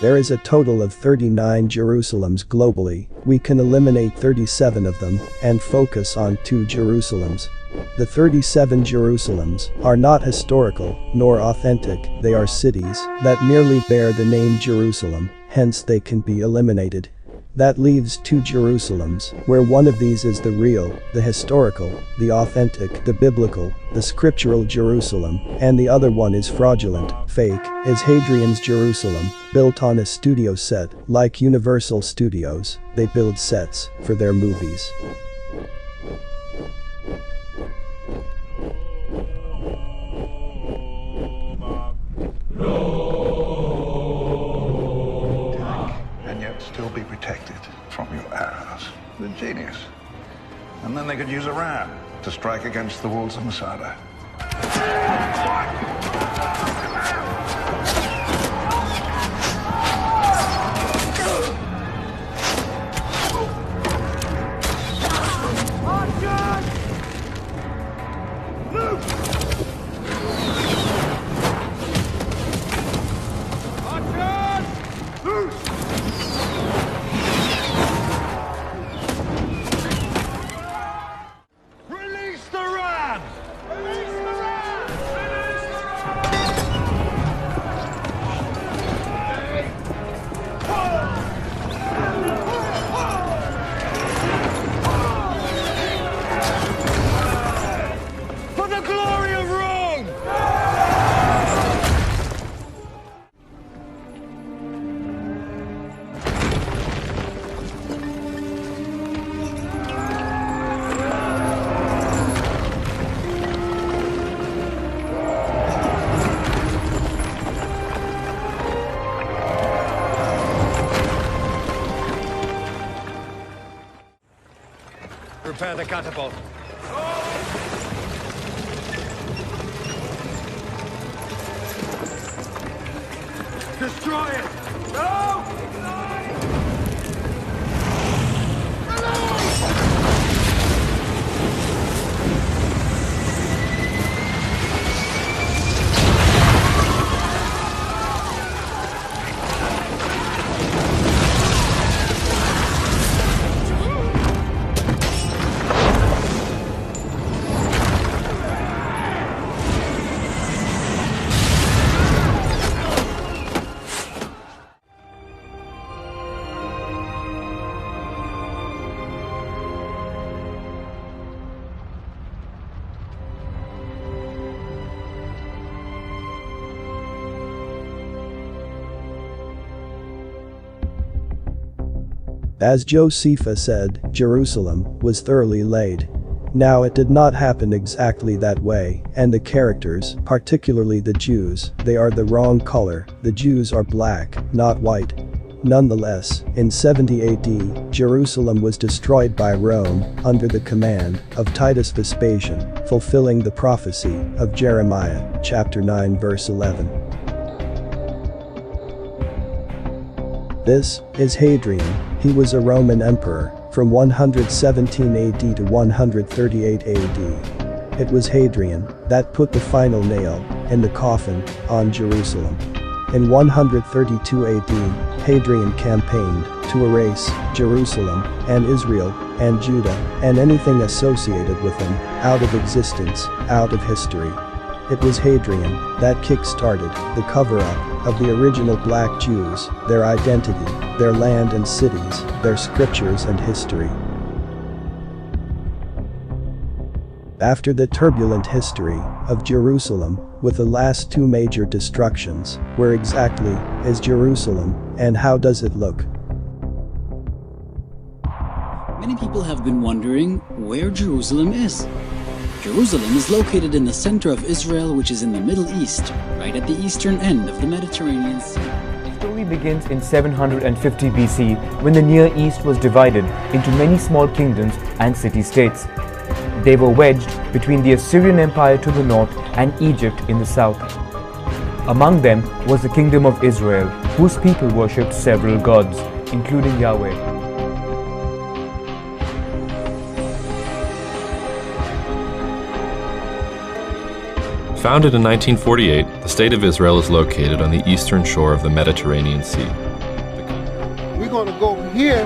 There is a total of 39 Jerusalems globally. We can eliminate 37 of them and focus on 2 Jerusalems. The 37 Jerusalems are not historical nor authentic, they are cities that merely bear the name Jerusalem, hence they can be eliminated. That leaves 2 Jerusalems, where one of these is the real, the historical, the authentic, the biblical, the scriptural Jerusalem, and the other one is fraudulent, fake, is Hadrian's Jerusalem, built on a studio set, like Universal Studios, they build sets for their movies. Still be protected from your arrows. The genius. And then they could use a ram to strike against the walls of Masada. Prepare the catapult. Destroy it! No! As Josephus said, Jerusalem was thoroughly laid. Now it did not happen exactly that way, and the characters, particularly the Jews, they are the wrong color, the Jews are black, not white. Nonetheless, in 70 AD, Jerusalem was destroyed by Rome under the command of Titus Vespasian, fulfilling the prophecy of Jeremiah, chapter 9 verse 11. This is Hadrian. He was a Roman emperor from 117 AD to 138 AD. It was Hadrian that put the final nail in the coffin on Jerusalem. In 132 AD, Hadrian campaigned to erase Jerusalem and Israel and Judah and anything associated with them out of existence, out of history. It was Hadrian that kick-started the cover-up of the original black Jews, their identity, their land and cities, their scriptures and history. After the turbulent history of Jerusalem, with the last 2 major destructions, where exactly is Jerusalem and how does it look? Many people have been wondering where Jerusalem is. Jerusalem is located in the center of Israel, which is in the Middle East, right at the eastern end of the Mediterranean Sea. The story begins in 750 BC, when the Near East was divided into many small kingdoms and city-states. They were wedged between the Assyrian Empire to the north and Egypt in the south. Among them was the Kingdom of Israel, whose people worshipped several gods, including Yahweh. Founded in 1948, the State of Israel is located on the eastern shore of the Mediterranean Sea. go over here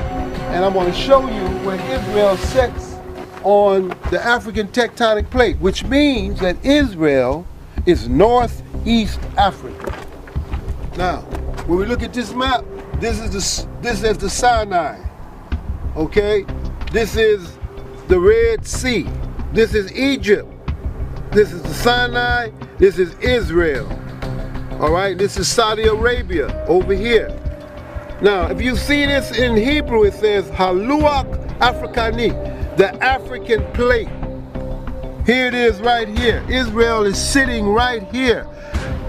and I'm going to show you where Israel sits on the African tectonic plate, which means that Israel is northeast Africa. Now, when we look at this map, this is the Sinai. Okay? This is the Red Sea. This is Egypt. This is the Sinai. This is Israel. All right? This is Saudi Arabia over here. Now, if you see this in Hebrew, it says Haluach Africani, the African plate. Here it is right here. Israel is sitting right here.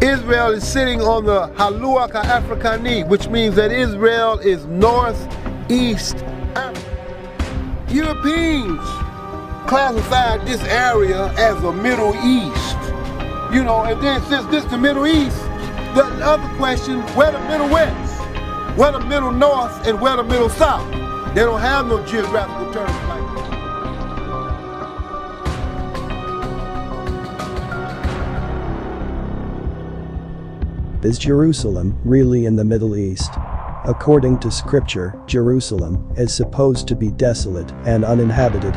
Israel is sitting on the Haluach Africani, which means that Israel is northeast Africa. Europeans classified this area as the Middle East. You know, and then since this is the Middle East, the other question, where the Middle West? Where the Middle North and where the Middle South? They don't have no geographical terms like that. Is Jerusalem really in the Middle East? According to scripture, Jerusalem is supposed to be desolate and uninhabited.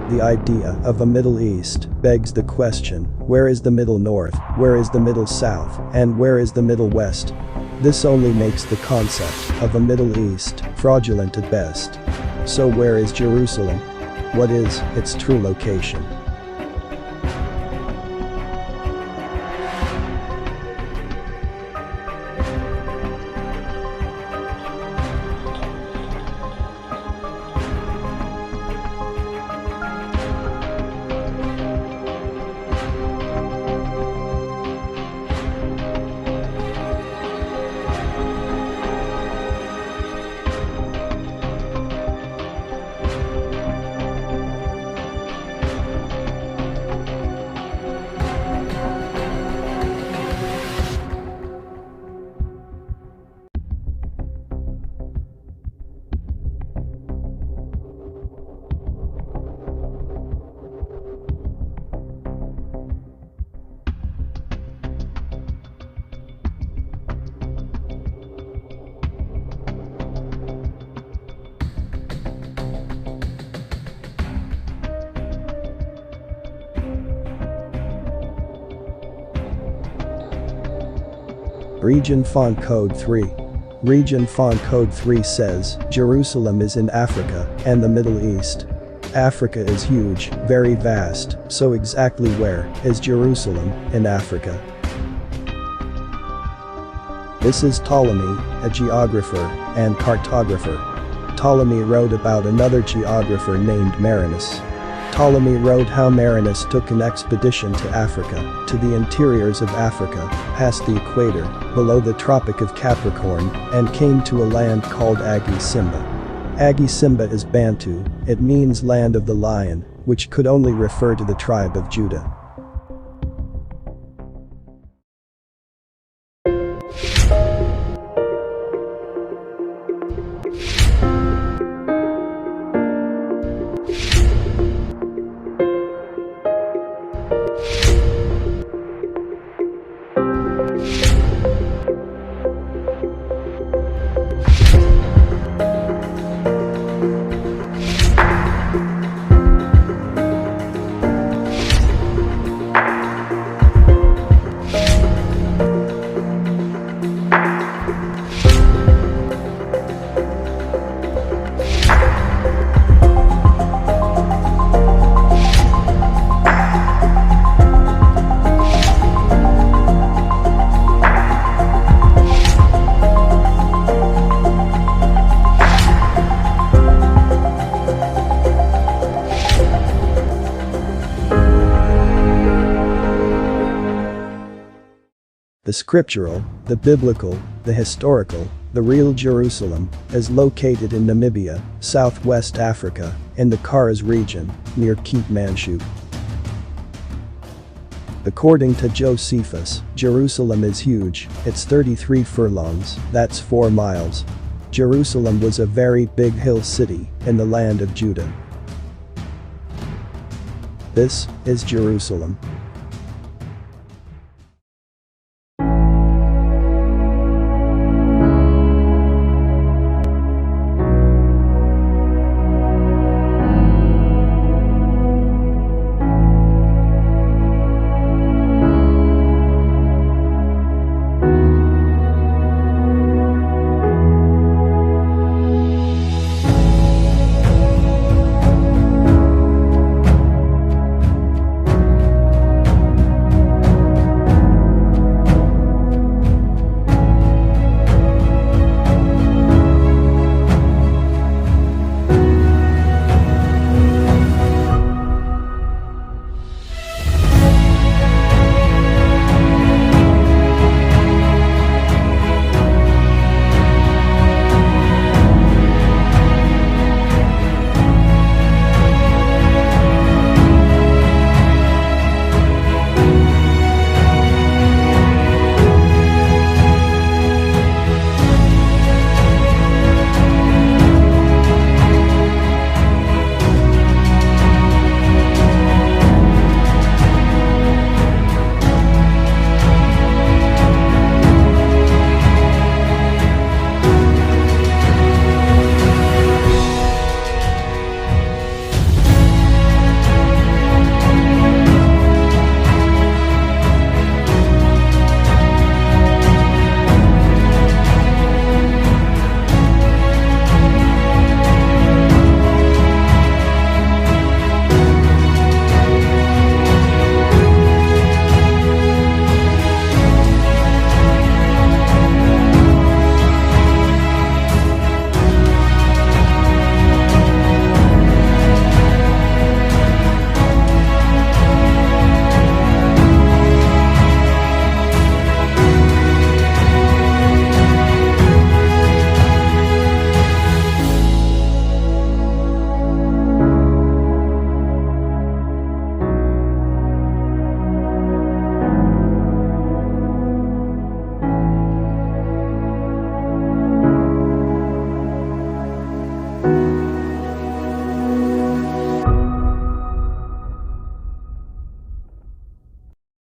The idea of a Middle East begs the question, where is the Middle North, where is the Middle South, and where is the Middle West? This only makes the concept of a Middle East fraudulent at best. So where is Jerusalem? What is its true location? Region Font Code 3. Region Font Code 3 says, Jerusalem is in Africa and the Middle East. Africa is huge, very vast, so exactly where is Jerusalem in Africa? This is Ptolemy, a geographer and cartographer. Ptolemy wrote about another geographer named Marinus. Ptolemy wrote how Marinus took an expedition to Africa, to the interiors of Africa, past the equator, below the Tropic of Capricorn, and came to a land called Agi Simba. Agi Simba is Bantu, it means land of the lion, which could only refer to the tribe of Judah. The scriptural, the biblical, the historical, the real Jerusalem is located in Namibia, South-west Africa, in the Karas region, near Cape Manchu. According to Josephus, Jerusalem is huge, it's 33 furlongs, that's 4 miles. Jerusalem was a very big hill city in the land of Judah. This is Jerusalem.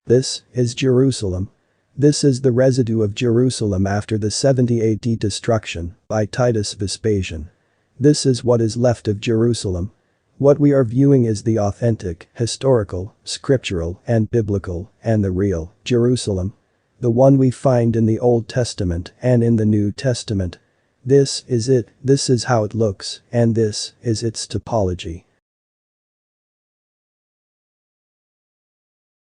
This is Jerusalem. This is the residue of Jerusalem after the 70 AD destruction by Titus Vespasian. This is what is left of Jerusalem. What we are viewing is the authentic, historical, scriptural, and biblical, and the real Jerusalem. The one we find in the Old Testament and in the New Testament. This is it, this is how it looks, and this is its topology.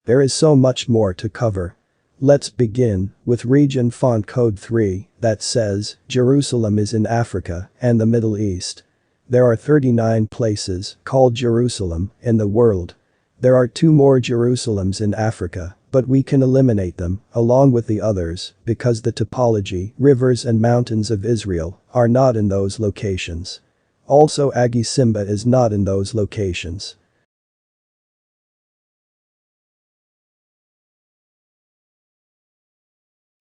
There is so much more to cover. Let's begin with region font code 3 that says Jerusalem is in Africa and the Middle East. There are 39 places called Jerusalem in the world. There are 2 more Jerusalems in Africa, but we can eliminate them along with the others because the topology, rivers and mountains of Israel are not in those locations. Also Agi Simba is not in those locations.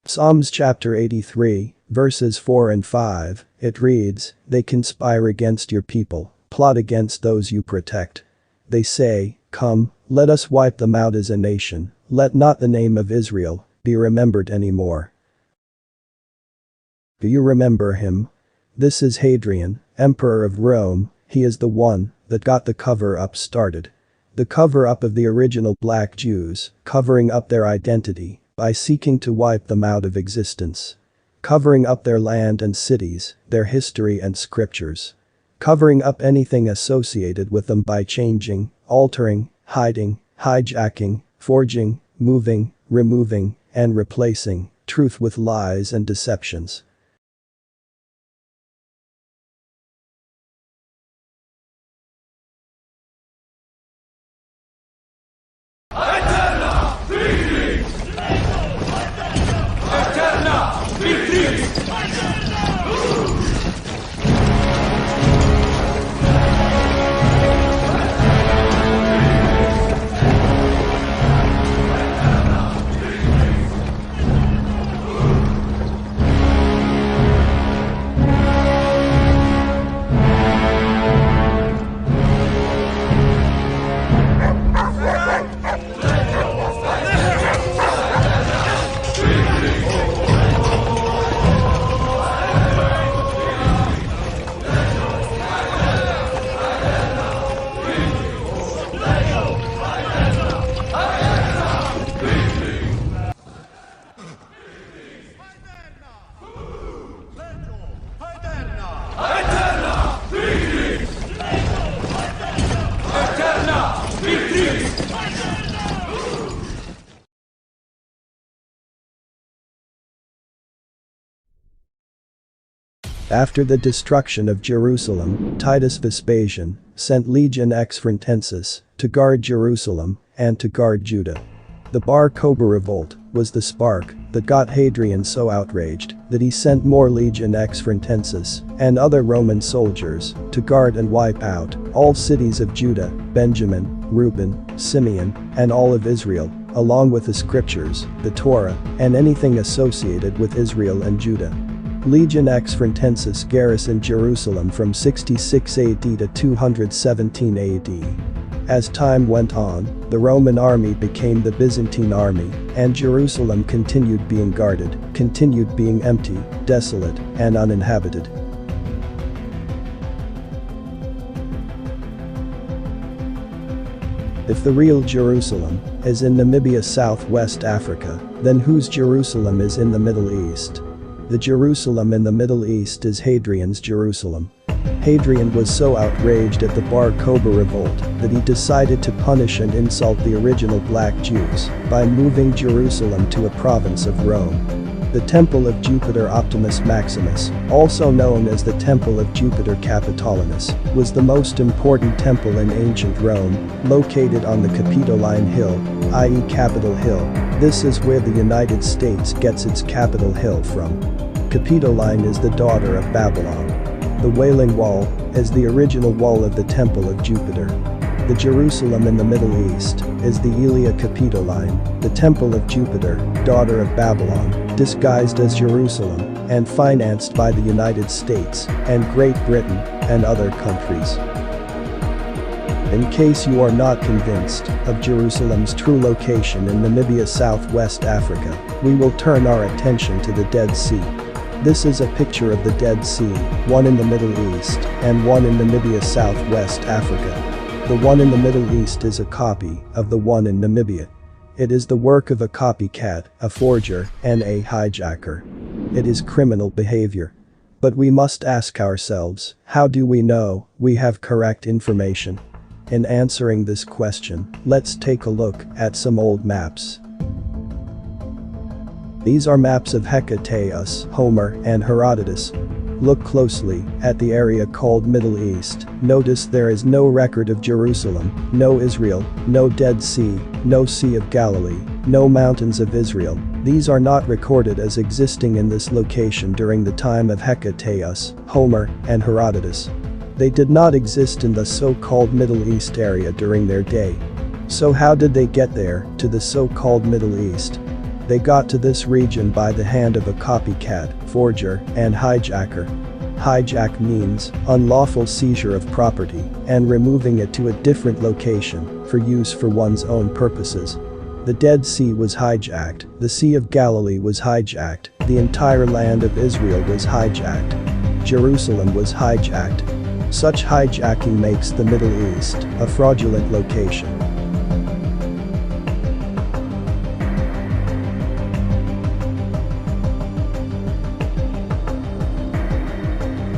Psalms chapter 83, verses 4 and 5, it reads, "They conspire against your people, plot against those you protect. They say, come, let us wipe them out as a nation, let not the name of Israel be remembered anymore." Do you remember him? This is Hadrian, Emperor of Rome. He is the one that got the cover-up started. The cover-up of the original black Jews, covering up their identity by seeking to wipe them out of existence. Covering up their land and cities, their history and scriptures. Covering up anything associated with them by changing, altering, hiding, hijacking, forging, moving, removing, and replacing truth with lies and deceptions. After the destruction of Jerusalem, Titus Vespasian sent Legion X Frontensis to guard Jerusalem and to guard Judah. The Bar Kokhba revolt was the spark that got Hadrian so outraged that he sent more Legion X Frontensis and other Roman soldiers to guard and wipe out all cities of Judah, Benjamin, Reuben, Simeon, and all of Israel, along with the scriptures, the Torah, and anything associated with Israel and Judah. Legion X Frontensis garrisoned Jerusalem from 66 AD to 217 AD. As time went on, the Roman army became the Byzantine army, and Jerusalem continued being guarded, continued being empty, desolate, and uninhabited. If the real Jerusalem is in Namibia South-west Africa, then whose Jerusalem is in the Middle East? The Jerusalem in the Middle East is Hadrian's Jerusalem. Hadrian was so outraged at the Bar Kokhba revolt that he decided to punish and insult the original black Jews by moving Jerusalem to a province of Rome. The Temple of Jupiter Optimus Maximus, also known as the Temple of Jupiter Capitolinus, was the most important temple in ancient Rome, located on the Capitoline Hill, i.e. Capitol Hill. This is where the United States gets its Capitol Hill from. Capitoline is the daughter of Babylon. The Wailing Wall is the original wall of the Temple of Jupiter. The Jerusalem in the Middle East is the Aelia Capitoline, the Temple of Jupiter, daughter of Babylon, disguised as Jerusalem and financed by the United States and Great Britain and other countries. In case you are not convinced of Jerusalem's true location in Namibia South-west Africa, we will turn our attention to the Dead Sea. This is a picture of the Dead Sea, one in the Middle East and one in Namibia South-west Africa. The one in the Middle East is a copy of the one in Namibia. It is the work of a copycat, a forger, and a hijacker. It is criminal behavior. But we must ask ourselves, how do we know we have correct information? In answering this question, let's take a look at some old maps. These are maps of Hecataeus, Homer, and Herodotus. Look closely at the area called Middle East. Notice there is no record of Jerusalem, no Israel, no Dead Sea, no Sea of Galilee, no mountains of Israel. These are not recorded as existing in this location during the time of Hecataeus, Homer, and Herodotus. They did not exist in the so-called Middle East area during their day. So how did they get there, to the so-called Middle East? They got to this region by the hand of a copycat, forger, and hijacker. Hijack means unlawful seizure of property and removing it to a different location for use for one's own purposes. The Dead Sea was hijacked, the Sea of Galilee was hijacked, the entire land of Israel was hijacked. Jerusalem was hijacked. Such hijacking makes the Middle East a fraudulent location.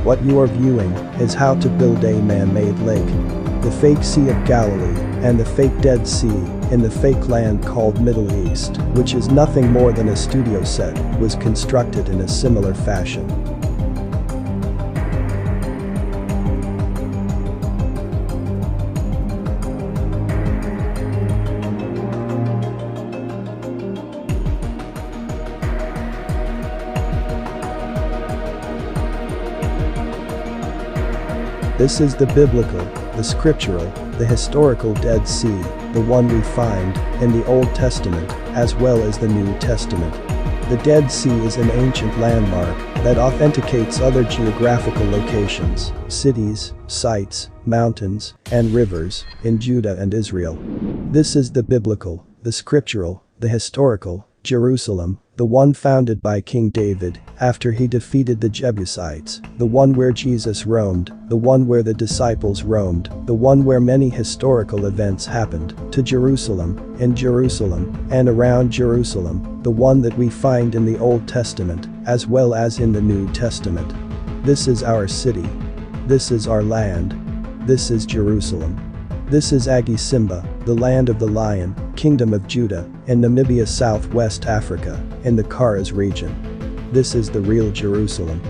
What you are viewing is how to build a man-made lake. The fake Sea of Galilee and the fake Dead Sea in the fake land called Middle East, which is nothing more than a studio set, was constructed in a similar fashion. This is the biblical, the scriptural, the historical Dead Sea, the one we find in the Old Testament as well as the New Testament. The Dead Sea is an ancient landmark that authenticates other geographical locations, cities, sites, mountains, and rivers in Judah and Israel. This is the biblical, the scriptural, the historical Jerusalem, the one founded by King David after he defeated the Jebusites, the one where Jesus roamed, the one where the disciples roamed, the one where many historical events happened, to Jerusalem, in Jerusalem, and around Jerusalem, the one that we find in the Old Testament as well as in the New Testament. This is our city. This is our land. This is Jerusalem. This is Agi Simba, the land of the lion, kingdom of Judah, in Namibia South-west Africa, in the Karas region. This is the real Jerusalem.